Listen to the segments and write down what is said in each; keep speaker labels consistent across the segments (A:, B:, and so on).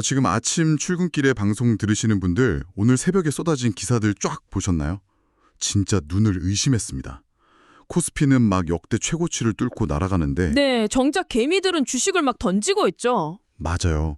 A: 지금 아침 출근길에 방송 들으시는 분들 오늘 새벽에 쏟아진 기사들 쫙 보셨나요? 진짜 눈을 의심했습니다. 코스피는 막 역대 최고치를 뚫고 날아가는데
B: 네, 정작 개미들은 주식을 막 던지고 있죠.
A: 맞아요.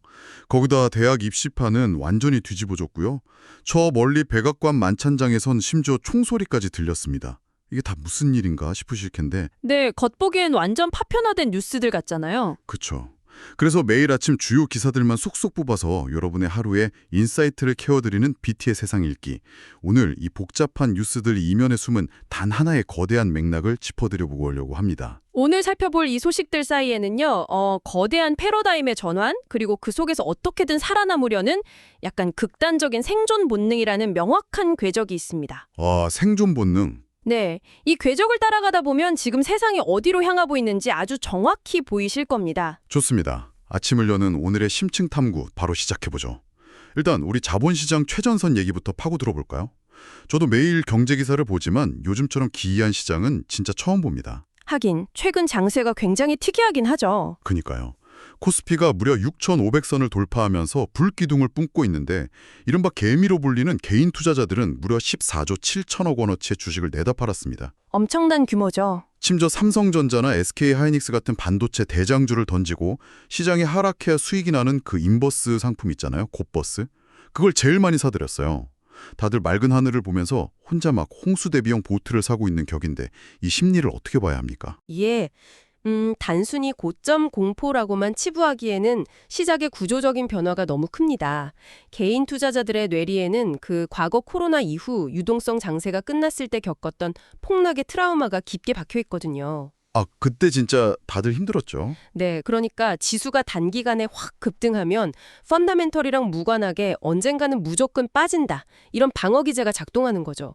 A: 거기다 대학 입시판은 완전히 뒤집어졌고요. 저 멀리 백악관 만찬장에선 심지어 총소리까지 들렸습니다. 이게 다 무슨 일인가 싶으실 텐데
B: 네, 겉보기엔 완전 파편화된 뉴스들 같잖아요.
A: 그쵸. 그래서 매일 아침 주요 기사들만 쏙쏙 뽑아서 여러분의 하루에 인사이트를 케어드리는 BT의 세상 읽기. 오늘 이 복잡한 뉴스들 이면에 숨은 단 하나의 거대한 맥락을 짚어드려보려고 합니다.
B: 오늘 살펴볼 이 소식들 사이에는요, 거대한 패러다임의 전환, 그리고 그 속에서 어떻게든 살아남으려는 약간 극단적인 생존 본능이라는 명확한 궤적이 있습니다.
A: 생존 본능.
B: 네, 이 궤적을 따라가다 보면 지금 세상이 어디로 향하고 있는지 아주 정확히 보이실 겁니다.
A: 좋습니다. 아침을 여는 오늘의 심층 탐구 바로 시작해보죠. 일단 우리 자본시장 최전선 얘기부터 파고 들어볼까요? 저도 매일 경제 기사를 보지만 요즘처럼 기이한 시장은 진짜 처음 봅니다.
B: 하긴 최근 장세가 굉장히 특이하긴 하죠.
A: 그니까요. 코스피가 무려 6,500선을 돌파하면서 불기둥을 뿜고 있는데 이른바 개미로 불리는 개인 투자자들은 무려 14조 7천억 원어치의 주식을 내다 팔았습니다.
B: 엄청난 규모죠.
A: 심지어 삼성전자나 SK하이닉스 같은 반도체 대장주를 던지고 시장이 하락해야 수익이 나는 그 인버스 상품 있잖아요. 곧버스. 그걸 제일 많이 사들였어요. 다들 맑은 하늘을 보면서 혼자 막 홍수 대비용 보트를 사고 있는 격인데 이 심리를 어떻게 봐야 합니까?
C: 예. 단순히 고점 공포라고만 치부하기에는 시작의 구조적인 변화가 너무 큽니다. 개인 투자자들의 뇌리에는 그 과거 코로나 이후 유동성 장세가 끝났을 때 겪었던 폭락의 트라우마가 깊게 박혀 있거든요.
A: 그때 진짜 다들 힘들었죠.
C: 네, 그러니까 지수가 단기간에 확 급등하면 펀더멘털이랑 무관하게 언젠가는 무조건 빠진다. 이런 방어 기제가 작동하는 거죠.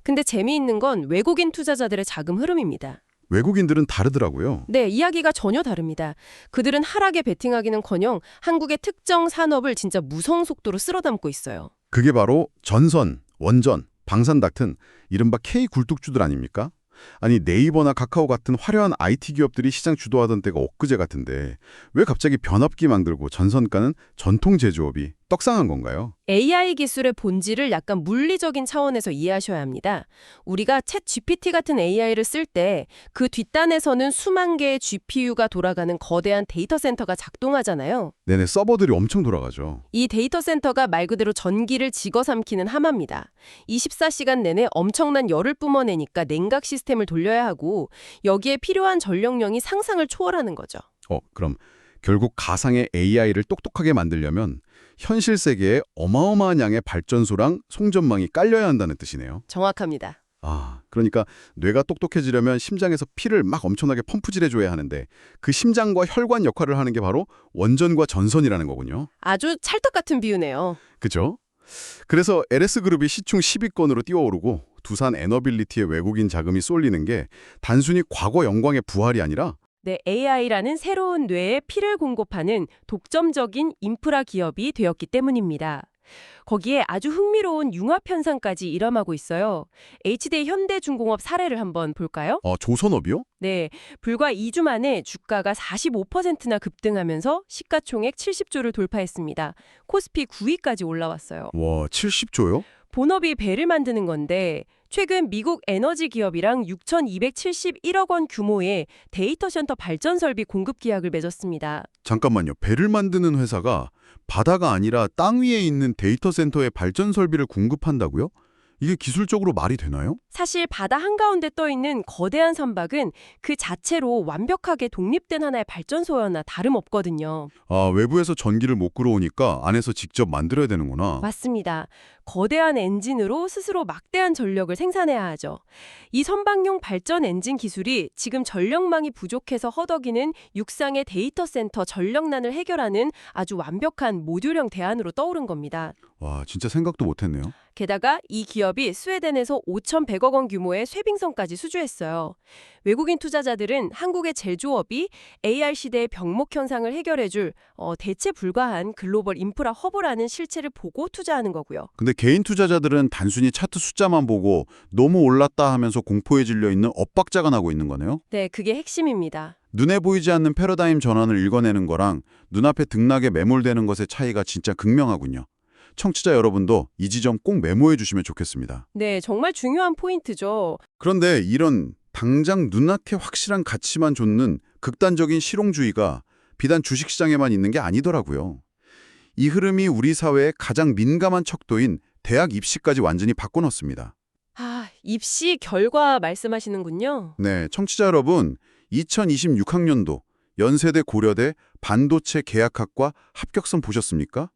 C: 근데 재미있는 건 외국인 투자자들의 자금 흐름입니다.
A: 외국인들은 다르더라고요.
C: 네, 이야기가 전혀 다릅니다. 그들은 하락에 베팅하기는커녕 한국의 특정 산업을 진짜 무서운 속도로 쓸어담고 있어요.
A: 그게 바로 전선, 원전, 방산 같은 이른바 K 굴뚝주들 아닙니까? 아니 네이버나 카카오 같은 화려한 IT 기업들이 시장 주도하던 때가 엊그제 같은데 왜 갑자기 변압기 만들고 전선가는 전통 제조업이 떡상한 건가요?
C: AI 기술의 본질을 약간 물리적인 차원에서 이해하셔야 합니다. 우리가 챗 GPT 같은 AI를 쓸 때 그 뒷단에서는 수만 개의 GPU가 돌아가는 거대한 데이터 센터가 작동하잖아요.
A: 네네, 서버들이 엄청 돌아가죠.
C: 이 데이터 센터가 말 그대로 전기를 집어삼키는 하마입니다. 24시간 내내 엄청난 열을 뿜어내니까 냉각 시스템을 돌려야 하고 여기에 필요한 전력량이 상상을 초월하는 거죠.
A: 그럼 결국 가상의 AI를 똑똑하게 만들려면 현실 세계에 어마어마한 양의 발전소랑 송전망이 깔려야 한다는 뜻이네요.
C: 정확합니다.
A: 그러니까 뇌가 똑똑해지려면 심장에서 피를 막 엄청나게 펌프질해줘야 하는데 그 심장과 혈관 역할을 하는 게 바로 원전과 전선이라는 거군요.
C: 아주 찰떡 같은 비유네요.
A: 그죠? 그래서 LS그룹이 시총 10위권으로 뛰어오르고 두산 에너빌리티의 외국인 자금이 쏠리는 게 단순히 과거 영광의 부활이 아니라
C: 네, AI라는 새로운 뇌에 피를 공급하는 독점적인 인프라 기업이 되었기 때문입니다. 거기에 아주 흥미로운 융합 현상까지 일어나고 있어요. HD 현대중공업 사례를 한번 볼까요?
A: 조선업이요?
C: 네, 불과 2주 만에 주가가 45%나 급등하면서 시가총액 70조를 돌파했습니다. 코스피 9위까지 올라왔어요.
A: 와, 70조요?
C: 본업이 배를 만드는 건데 최근 미국 에너지 기업이랑 6,271억 원 규모의 데이터 센터 발전 설비 공급 계약을 맺었습니다.
A: 잠깐만요. 배를 만드는 회사가 바다가 아니라 땅 위에 있는 데이터 센터에 발전 설비를 공급한다고요? 이게 기술적으로 말이 되나요?
C: 사실 바다 한가운데 떠있는 거대한 선박은 그 자체로 완벽하게 독립된 하나의 발전소여나 다름없거든요.
A: 외부에서 전기를 못 끌어오니까 안에서 직접 만들어야 되는구나.
C: 맞습니다. 거대한 엔진으로 스스로 막대한 전력을 생산해야 하죠. 이 선박용 발전 엔진 기술이 지금 전력망이 부족해서 허덕이는 육상의 데이터 센터 전력난을 해결하는 아주 완벽한 모듈형 대안으로 떠오른 겁니다.
A: 와, 진짜 생각도 못했네요.
C: 게다가 이 기업이 스웨덴에서 5,100억 원 규모의 쇠빙선까지 수주했어요. 외국인 투자자들은 한국의 제조업이 AI 시대의 병목 현상을 해결해줄 대체 불가한 글로벌 인프라 허브라는 실체를 보고 투자하는 거고요.
A: 근데 개인 투자자들은 단순히 차트 숫자만 보고 너무 올랐다 하면서 공포에 질려 있는 엇박자가 나고 있는 거네요.
C: 네, 그게 핵심입니다.
A: 눈에 보이지 않는 패러다임 전환을 읽어내는 거랑 눈앞에 등락에 매몰되는 것의 차이가 진짜 극명하군요. 청취자 여러분도 이 지점 꼭 메모해 주시면 좋겠습니다.
C: 네, 정말 중요한 포인트죠.
A: 그런데 이런 당장 눈앞에 확실한 가치만 좇는 극단적인 실용주의가 비단 주식시장에만 있는 게 아니더라고요. 이 흐름이 우리 사회의 가장 민감한 척도인 대학 입시까지 완전히 바꿔놓습니다.
C: 입시 결과 말씀하시는군요.
A: 네, 청취자 여러분, 2026학년도 연세대 고려대 반도체 계약학과 합격선 보셨습니까?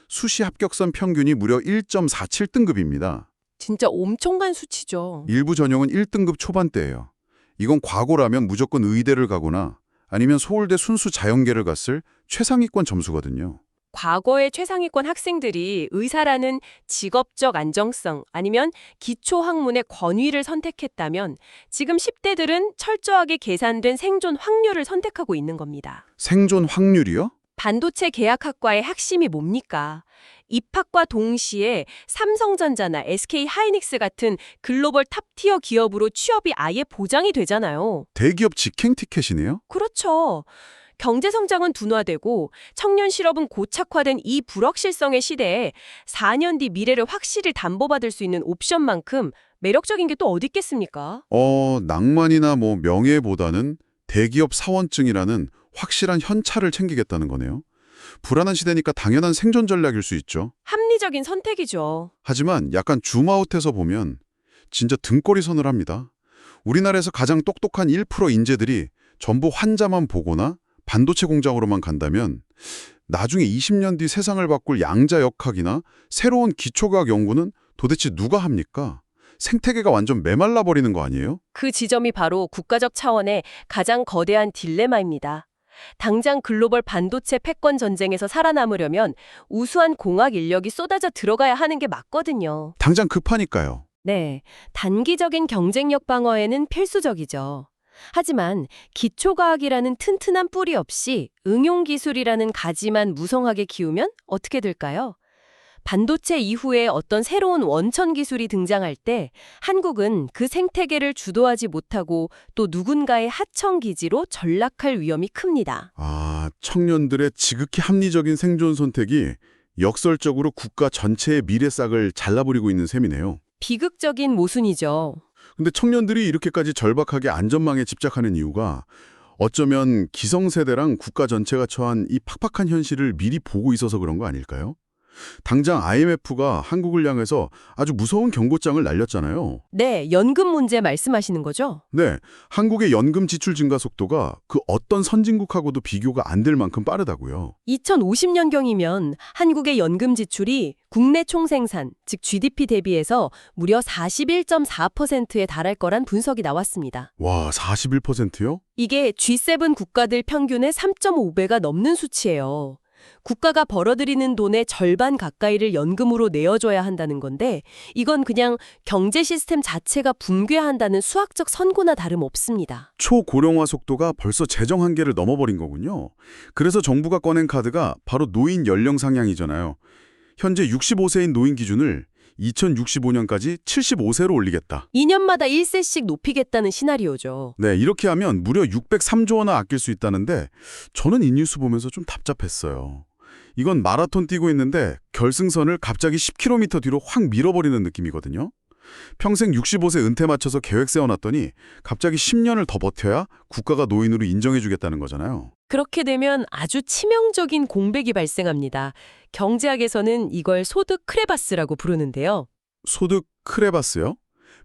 A: 수시 합격선 평균이 무려 1.47등급입니다.
C: 진짜 엄청난 수치죠.
A: 일부 전형은 1등급 초반대예요. 이건 과거라면 무조건 의대를 가거나 아니면 서울대 순수 자연계를 갔을 최상위권 점수거든요.
C: 과거의 최상위권 학생들이 의사라는 직업적 안정성 아니면 기초학문의 권위를 선택했다면 지금 10대들은 철저하게 계산된 생존 확률을 선택하고 있는 겁니다.
A: 생존 확률이요?
C: 반도체 계약학과의 핵심이 뭡니까? 입학과 동시에 삼성전자나 SK하이닉스 같은 글로벌 탑티어 기업으로 취업이 아예 보장이 되잖아요.
A: 대기업 직행 티켓이네요?
C: 그렇죠. 경제 성장은 둔화되고 청년 실업은 고착화된 이 불확실성의 시대에 4년 뒤 미래를 확실히 담보받을 수 있는 옵션만큼 매력적인 게 또 어디 있겠습니까?
A: 낭만이나 명예보다는 대기업 사원증이라는 확실한 현찰을 챙기겠다는 거네요. 불안한 시대니까 당연한 생존 전략일 수 있죠.
C: 합리적인 선택이죠.
A: 하지만 약간 줌아웃해서 보면 진짜 등골이 서늘합니다. 우리나라에서 가장 똑똑한 1% 인재들이 전부 환자만 보거나 반도체 공장으로만 간다면 나중에 20년 뒤 세상을 바꿀 양자역학이나 새로운 기초과학 연구는 도대체 누가 합니까? 생태계가 완전 메말라 버리는 거 아니에요?
C: 그 지점이 바로 국가적 차원의 가장 거대한 딜레마입니다. 당장 글로벌 반도체 패권 전쟁에서 살아남으려면 우수한 공학 인력이 쏟아져 들어가야 하는 게 맞거든요.
A: 당장 급하니까요.
C: 네, 단기적인 경쟁력 방어에는 필수적이죠. 하지만 기초과학이라는 튼튼한 뿌리 없이 응용기술이라는 가지만 무성하게 키우면 어떻게 될까요? 반도체 이후에 어떤 새로운 원천 기술이 등장할 때 한국은 그 생태계를 주도하지 못하고 또 누군가의 하청 기지로 전락할 위험이 큽니다.
A: 청년들의 지극히 합리적인 생존 선택이 역설적으로 국가 전체의 미래싹을 잘라버리고 있는 셈이네요.
C: 비극적인 모순이죠.
A: 근데 청년들이 이렇게까지 절박하게 안전망에 집착하는 이유가 어쩌면 기성세대랑 국가 전체가 처한 이 팍팍한 현실을 미리 보고 있어서 그런 거 아닐까요? 당장 IMF가 한국을 향해서 아주 무서운 경고장을 날렸잖아요.
C: 네, 연금 문제 말씀하시는 거죠?
A: 네, 한국의 연금 지출 증가 속도가 그 어떤 선진국하고도 비교가 안 될 만큼 빠르다고요.
C: 2050년경이면 한국의 연금 지출이 국내 총생산, 즉 GDP 대비해서 무려 41.4%에 달할 거란 분석이 나왔습니다.
A: 와, 41%요?
C: 이게 G7 국가들 평균의 3.5배가 넘는 수치예요. 국가가 벌어들이는 돈의 절반 가까이를 연금으로 내어줘야 한다는 건데 이건 그냥 경제 시스템 자체가 붕괴한다는 수학적 선고나 다름없습니다.
A: 초고령화 속도가 벌써 재정 한계를 넘어버린 거군요. 그래서 정부가 꺼낸 카드가 바로 노인 연령 상향이잖아요. 현재 65세인 노인 기준을 2065년까지 75세로 올리겠다.
C: 2년마다 1세씩 높이겠다는 시나리오죠.
A: 네, 이렇게 하면 무려 603조 원을 아낄 수 있다는데 저는 이 뉴스 보면서 좀 답답했어요. 이건 마라톤 뛰고 있는데 결승선을 갑자기 10km 뒤로 확 밀어버리는 느낌이거든요. 평생 65세 은퇴 맞춰서 계획 세워놨더니 갑자기 10년을 더 버텨야 국가가 노인으로 인정해주겠다는 거잖아요.
C: 그렇게 되면 아주 치명적인 공백이 발생합니다. 경제학에서는 이걸 소득 크레바스라고 부르는데요.
A: 소득 크레바스요?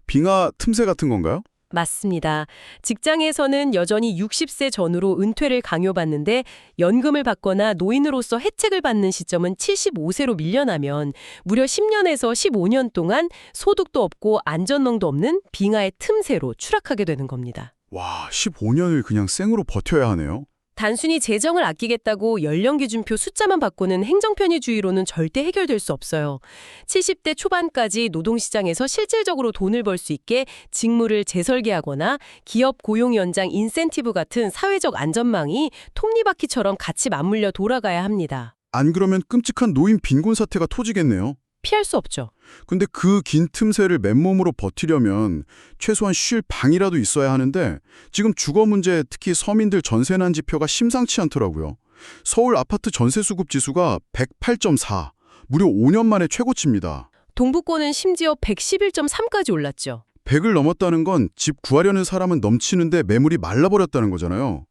A: 빙하 틈새 같은 건가요?
C: 맞습니다. 직장에서는 여전히 60세 전후로 은퇴를 강요받는데 연금을 받거나 노인으로서 혜택을 받는 시점은 75세로 밀려나면 무려 10년에서 15년 동안 소득도 없고 안전망도 없는 빙하의 틈새로 추락하게 되는 겁니다.
A: 와, 15년을 그냥 생으로 버텨야 하네요.
C: 단순히 재정을 아끼겠다고 연령기준표 숫자만 바꾸는 행정편의주의로는 절대 해결될 수 없어요. 70대 초반까지 노동시장에서 실질적으로 돈을 벌 수 있게 직무를 재설계하거나 기업 고용 연장 인센티브 같은 사회적 안전망이 톱니바퀴처럼 같이 맞물려 돌아가야 합니다.
A: 안 그러면 끔찍한 노인 빈곤 사태가 터지겠네요.
B: 피할 수 없죠.
A: 근데 그 긴 틈새를 맨몸으로 버티려면 최소한 쉴 방이라도 있어야 하는데 지금 주거 문제, 특히 서민들 전세난 지표가 심상치 않더라고요. 서울 아파트 전세 수급 지수가 108.4, 무려 5년 만에 최고치입니다.
B: 동부권은 심지어 111.3까지 올랐죠.
A: 100을 넘었다는 건 집 구하려는 사람은 넘치는데 매물이 말라버렸다는 거잖아요.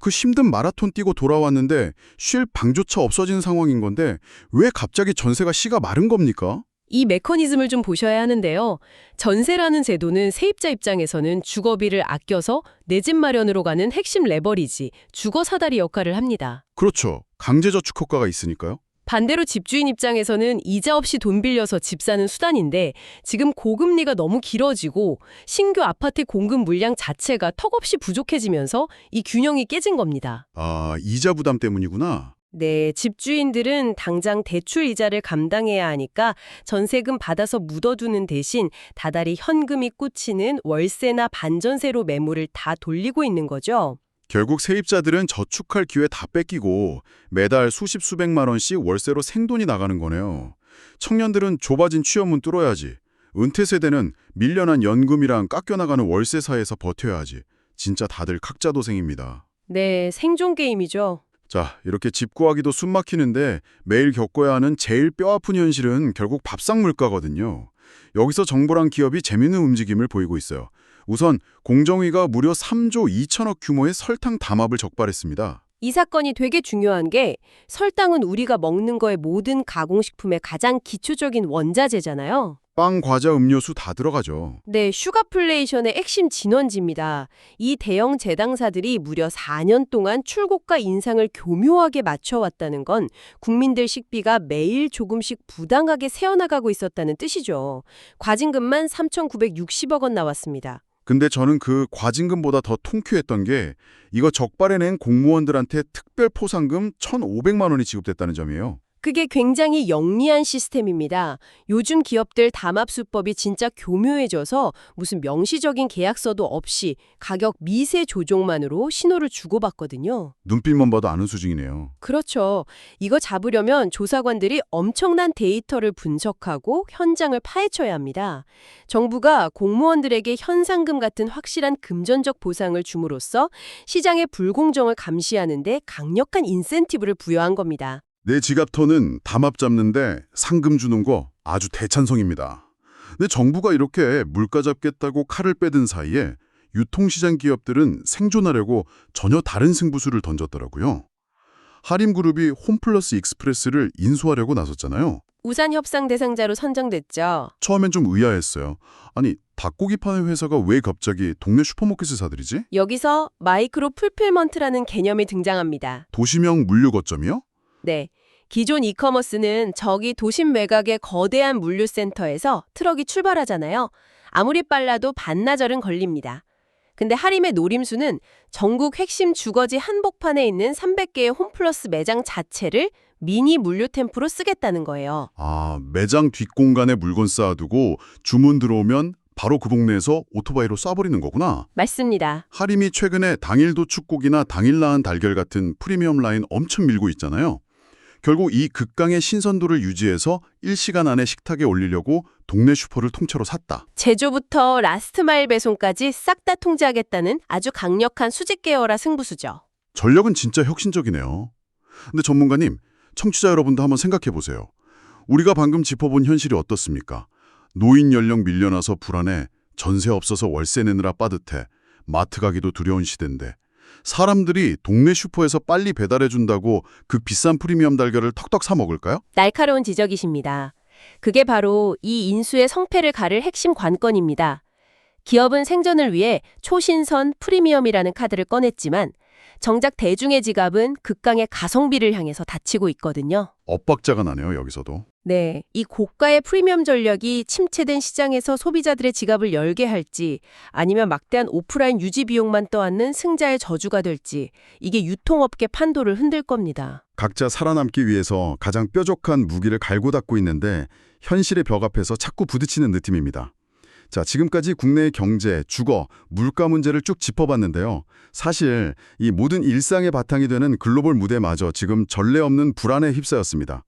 A: 그 힘든 마라톤 뛰고 돌아왔는데 쉴 방조차 없어진 상황인 건데 왜 갑자기 전세가 씨가 마른 겁니까?
B: 이 메커니즘을 좀 보셔야 하는데요. 전세라는 제도는 세입자 입장에서는 주거비를 아껴서 내 집 마련으로 가는 핵심 레버리지, 주거 사다리 역할을 합니다.
A: 그렇죠. 강제저축 효과가 있으니까요.
B: 반대로 집주인 입장에서는 이자 없이 돈 빌려서 집 사는 수단인데 지금 고금리가 너무 길어지고 신규 아파트 공급 물량 자체가 턱없이 부족해지면서 이 균형이 깨진 겁니다.
A: 아, 이자 부담 때문이구나.
B: 네, 집주인들은 당장 대출 이자를 감당해야 하니까 전세금 받아서 묻어두는 대신 다달이 현금이 꽂히는 월세나 반전세로 매물을 다 돌리고 있는 거죠.
A: 결국 세입자들은 저축할 기회 다 뺏기고 매달 수십 수백만 원씩 월세로 생돈이 나가는 거네요. 청년들은 좁아진 취업문 뚫어야지. 은퇴 세대는 밀려난 연금이랑 깎여나가는 월세 사이에서 버텨야지. 진짜 다들 각자도생입니다.
B: 네, 생존 게임이죠.
A: 자, 이렇게 집 구하기도 숨 막히는데 매일 겪어야 하는 제일 뼈아픈 현실은 결국 밥상 물가거든요. 여기서 정부랑 기업이 재미있는 움직임을 보이고 있어요. 우선 공정위가 무려 3조 2천억 규모의 설탕 담합을 적발했습니다.
C: 이 사건이 되게 중요한 게 설탕은 우리가 먹는 거의 모든 가공식품의 가장 기초적인 원자재잖아요.
A: 빵, 과자, 음료수 다 들어가죠.
C: 네, 슈가플레이션의 핵심 진원지입니다. 이 대형 제당사들이 무려 4년 동안 출고가 인상을 교묘하게 맞춰왔다는 건 국민들 식비가 매일 조금씩 부당하게 새어나가고 있었다는 뜻이죠. 과징금만 3,960억 원 나왔습니다.
A: 근데 저는 그 과징금보다 더 통쾌했던 게 이거 적발해낸 공무원들한테 특별 포상금 1,500만 원이 지급됐다는 점이에요.
C: 그게 굉장히 영리한 시스템입니다. 요즘 기업들 담합수법이 진짜 교묘해져서 무슨 명시적인 계약서도 없이 가격 미세 조정만으로 신호를 주고받거든요.
A: 눈빛만 봐도 아는 수준이네요.
C: 그렇죠. 이거 잡으려면 조사관들이 엄청난 데이터를 분석하고 현장을 파헤쳐야 합니다. 정부가 공무원들에게 현상금 같은 확실한 금전적 보상을 줌으로써 시장의 불공정을 감시하는 데 강력한 인센티브를 부여한 겁니다.
A: 내 지갑 터는 담합 잡는데 상금 주는 거 아주 대찬성입니다. 근데 정부가 이렇게 물가 잡겠다고 칼을 빼든 사이에 유통시장 기업들은 생존하려고 전혀 다른 승부수를 던졌더라고요. 하림그룹이 홈플러스 익스프레스를 인수하려고 나섰잖아요.
C: 우산 협상 대상자로 선정됐죠.
A: 처음엔 좀 의아했어요. 아니, 닭고기 파는 회사가 왜 갑자기 동네 슈퍼마켓을 사들이지?
C: 여기서 마이크로 풀필먼트라는 개념이 등장합니다.
A: 도시명 물류 거점이요?
C: 네. 기존 이커머스는 저기 도심 외곽의 거대한 물류센터에서 트럭이 출발하잖아요. 아무리 빨라도 반나절은 걸립니다. 근데 하림의 노림수는 전국 핵심 주거지 한복판에 있는 300개의 홈플러스 매장 자체를 미니 물류템포로 쓰겠다는 거예요.
A: 아, 매장 뒷공간에 물건 쌓아두고 주문 들어오면 바로 그 동네에서 오토바이로 쏴버리는 거구나.
C: 맞습니다.
A: 하림이 최근에 당일 도축고기나 당일 낳은 달걀 같은 프리미엄 라인 엄청 밀고 있잖아요. 결국 이 극강의 신선도를 유지해서 1시간 안에 식탁에 올리려고 동네 슈퍼를 통째로 샀다.
C: 제조부터 라스트 마일 배송까지 싹 다 통제하겠다는 아주 강력한 수직 계열화 승부수죠.
A: 전력은 진짜 혁신적이네요. 근데 전문가님, 청취자 여러분도 한번 생각해 보세요. 우리가 방금 짚어본 현실이 어떻습니까? 노인 연령 밀려나서 불안해, 전세 없어서 월세 내느라 빠듯해, 마트 가기도 두려운 시대인데 사람들이 동네 슈퍼에서 빨리 배달해준다고 그 비싼 프리미엄 달걀을 턱턱 사 먹을까요?
C: 날카로운 지적이십니다. 그게 바로 이 인수의 성패를 가를 핵심 관건입니다. 기업은 생존을 위해 초신선 프리미엄이라는 카드를 꺼냈지만 정작 대중의 지갑은 극강의 가성비를 향해서 닫히고 있거든요.
A: 엇박자가 나네요, 여기서도.
C: 네, 이 고가의 프리미엄 전략이 침체된 시장에서 소비자들의 지갑을 열게 할지 아니면 막대한 오프라인 유지 비용만 떠안는 승자의 저주가 될지 이게 유통업계 판도를 흔들 겁니다.
A: 각자 살아남기 위해서 가장 뾰족한 무기를 갈고 닦고 있는데 현실의 벽 앞에서 자꾸 부딪히는 느낌입니다. 자, 지금까지 국내의 경제, 주거, 물가 문제를 쭉 짚어봤는데요. 사실 이 모든 일상의 바탕이 되는 글로벌 무대마저 지금 전례 없는 불안에 휩싸였습니다.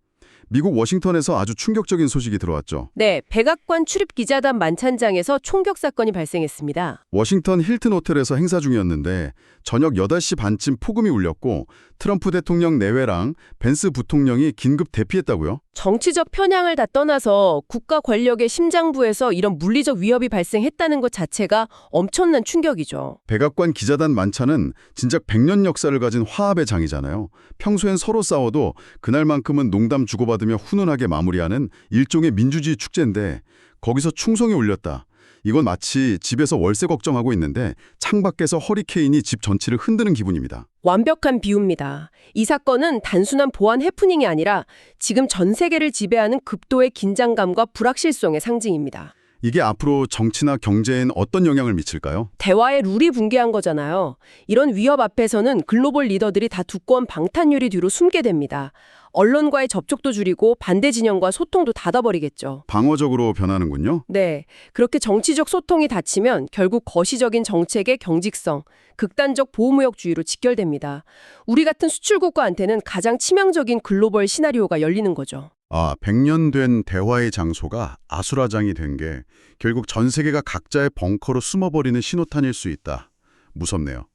A: 미국 워싱턴에서 아주 충격적인 소식이 들어왔죠.
B: 네, 백악관 출입 기자단 만찬장에서 총격 사건이 발생했습니다.
A: 워싱턴 힐튼 호텔에서 행사 중이었는데 저녁 8시 반쯤 폭음이 울렸고 트럼프 대통령 내외랑 벤스 부통령이 긴급 대피했다고요?
B: 정치적 편향을 다 떠나서 국가 권력의 심장부에서 이런 물리적 위협이 발생했다는 것 자체가 엄청난 충격이죠.
A: 백악관 기자단 만찬은 진작 100년 역사를 가진 화합의 장이잖아요. 평소엔 서로 싸워도 그날만큼은 농담 주고받으며 훈훈하게 마무리하는 일종의 민주주의 축제인데 거기서 충성이 울렸다. 이건 마치 집에서 월세 걱정하고 있는데 창밖에서 허리케인이 집 전체를 흔드는 기분입니다.
B: 완벽한 비유입니다. 이 사건은 단순한 보안 해프닝이 아니라 지금 전 세계를 지배하는 급도의 긴장감과 불확실성의 상징입니다.
A: 이게 앞으로 정치나 경제엔 어떤 영향을 미칠까요?
B: 대화의 룰이 붕괴한 거잖아요. 이런 위협 앞에서는 글로벌 리더들이 다 두꺼운 방탄유리 뒤로 숨게 됩니다. 언론과의 접촉도 줄이고 반대 진영과 소통도 닫아버리겠죠.
A: 방어적으로 변하는군요.
B: 네, 그렇게 정치적 소통이 닫히면 결국 거시적인 정책의 경직성, 극단적 보호무역주의로 직결됩니다. 우리 같은 수출국가한테는 가장 치명적인 글로벌 시나리오가 열리는 거죠.
A: 100년 된 대화의 장소가 아수라장이 된 게 결국 전 세계가 각자의 벙커로 숨어버리는 신호탄일 수 있다. 무섭네요.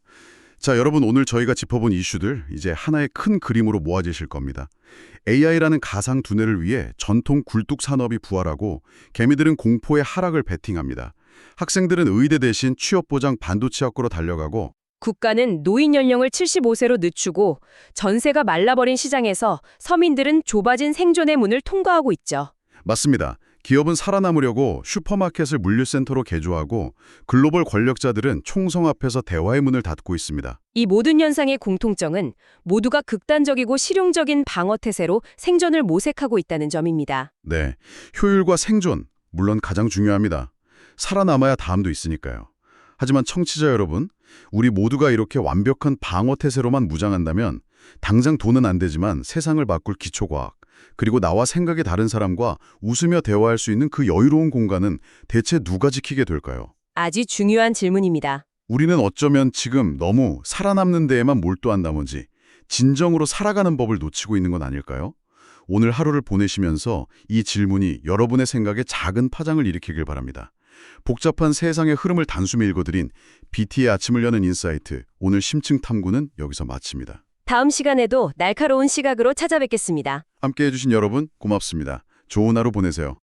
A: 자, 여러분 오늘 저희가 짚어본 이슈들 이제 하나의 큰 그림으로 모아지실 겁니다. AI라는 가상 두뇌를 위해 전통 굴뚝 산업이 부활하고 개미들은 공포의 하락을 베팅합니다. 학생들은 의대 대신 취업보장 반도체 학교로 달려가고
C: 국가는 노인 연령을 75세로 늦추고 전세가 말라버린 시장에서 서민들은 좁아진 생존의 문을 통과하고 있죠.
A: 맞습니다. 기업은 살아남으려고 슈퍼마켓을 물류센터로 개조하고 글로벌 권력자들은 총성 앞에서 대화의 문을 닫고 있습니다.
C: 이 모든 현상의 공통점은 모두가 극단적이고 실용적인 방어 태세로 생존을 모색하고 있다는 점입니다.
A: 네, 효율과 생존, 물론 가장 중요합니다. 살아남아야 다음도 있으니까요. 하지만 청취자 여러분, 우리 모두가 이렇게 완벽한 방어 태세로만 무장한다면 당장 돈은 안 되지만 세상을 바꿀 기초과학, 그리고 나와 생각이 다른 사람과 웃으며 대화할 수 있는 그 여유로운 공간은 대체 누가 지키게 될까요?
C: 아주 중요한 질문입니다.
A: 우리는 어쩌면 지금 너무 살아남는 데에만 몰두한 나머지 진정으로 살아가는 법을 놓치고 있는 건 아닐까요? 오늘 하루를 보내시면서 이 질문이 여러분의 생각에 작은 파장을 일으키길 바랍니다. 복잡한 세상의 흐름을 단숨에 읽어드린 BT의 아침을 여는 인사이트, 오늘 심층 탐구는 여기서 마칩니다.
C: 다음 시간에도 날카로운 시각으로 찾아뵙겠습니다.
A: 함께해 주신 여러분 고맙습니다. 좋은 하루 보내세요.